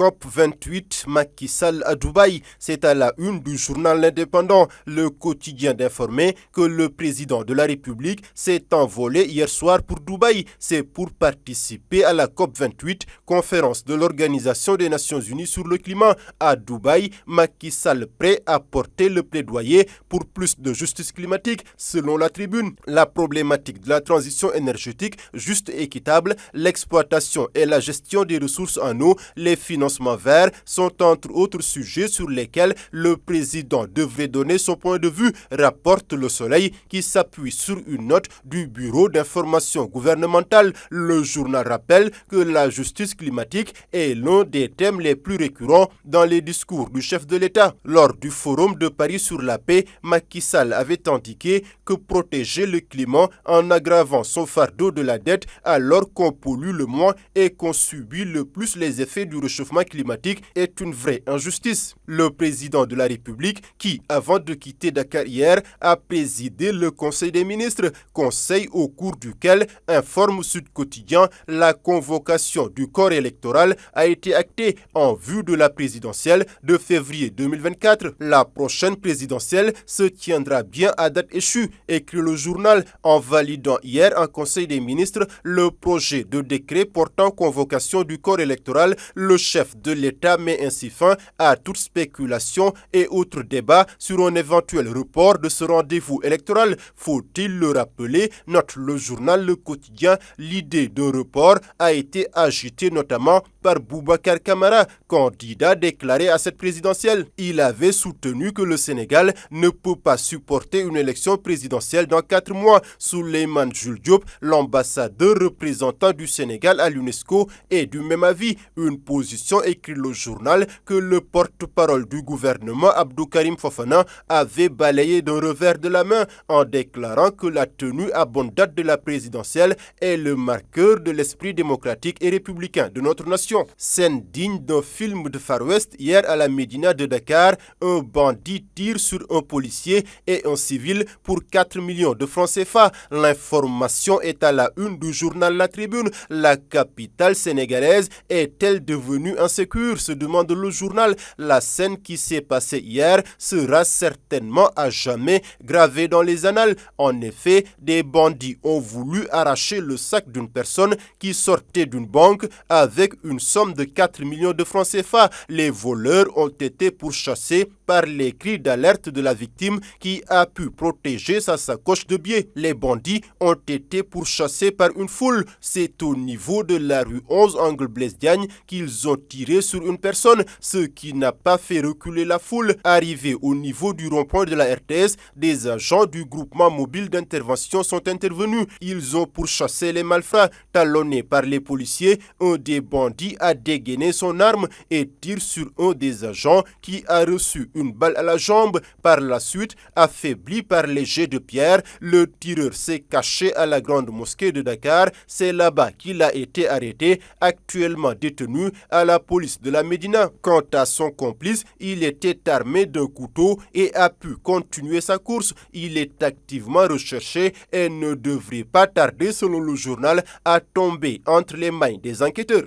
COP 28, Macky Sall à Dubaï. C'est à la une du journal L'Indépendant, le quotidien d'informer que le président de la République s'est envolé hier soir pour Dubaï. C'est pour participer à la COP 28, conférence de l'Organisation des Nations Unies sur le climat. À Dubaï, Macky Sall prêt à porter le plaidoyer pour plus de justice climatique. Selon la tribune, la problématique de la transition énergétique juste et équitable, l'exploitation et la gestion des ressources en eau, les financements verts sont entre autres sujets sur lesquels le président devrait donner son point de vue, rapporte Le Soleil qui s'appuie sur une note du Bureau d'information gouvernementale. Le journal rappelle que la justice climatique est l'un des thèmes les plus récurrents dans les discours du chef de l'État. Lors du forum de Paris sur la paix, Macky Sall avait indiqué que protéger le climat en aggravant son fardeau de la dette alors qu'on pollue le moins et qu'on subit le plus les effets du réchauffement climatique est une vraie injustice. Le président de la République, qui, avant de quitter Dakar hier, a présidé le Conseil des ministres, conseil au cours duquel, informe Sud Quotidien, la convocation du corps électoral a été actée en vue de la présidentielle de février 2024. La prochaine présidentielle se tiendra bien à date échue, écrit le journal, en validant hier en Conseil des ministres le projet de décret portant convocation du corps électoral. Le chef de l'État met ainsi fin à toute spéculation et autres débats sur un éventuel report de ce rendez-vous électoral. Faut-il le rappeler, note le journal Le Quotidien, l'idée de report a été agitée notamment par Boubacar Camara, candidat déclaré à cette présidentielle. Il avait soutenu que le Sénégal ne peut pas supporter une élection présidentielle dans 4 mois. Souleymane Jules Diop, l'ambassadeur représentant du Sénégal à l'UNESCO, est du même avis. Une position, écrit le journal, que le porte-parole du gouvernement Abdou Karim Fofana avait balayé d'un revers de la main en déclarant que la tenue à bonne date de la présidentielle est le marqueur de l'esprit démocratique et républicain de notre nation. Scène digne d'un film de Far West, hier à la Médina de Dakar, un bandit tire sur un policier et un civil pour 4 millions de francs CFA. L'information est à la une du journal La Tribune. La capitale sénégalaise est-elle devenue insécure, se demande le journal. La scène qui s'est passée hier sera certainement à jamais gravée dans les annales. En effet, des bandits ont voulu arracher le sac d'une personne qui sortait d'une banque avec une somme de 4 millions de francs CFA. Les voleurs ont été pourchassés par les cris d'alerte de la victime qui a pu protéger sa sacoche de billets. Les bandits ont été pourchassés par une foule. C'est au niveau de la rue 11 angle Blaise Diagne qu'ils ont tiré sur une personne, ce qui n'a pas fait reculer la foule. Arrivés au niveau du rond-point de la RTS, des agents du groupement mobile d'intervention sont intervenus. Ils ont pourchassé les malfrats. Talonné par les policiers, un des bandits a dégainé son arme et tire sur un des agents qui a reçu une balle à la jambe. Par la suite, affaibli par les jets de pierre, le tireur s'est caché à la grande mosquée de Dakar. C'est là-bas qu'il a été arrêté, actuellement détenu à la police de la Médina. Quant à son complice, il était armé d'un couteau et a pu continuer sa course. Il est activement recherché et ne devrait pas tarder, selon le journal, à tomber entre les mains des enquêteurs.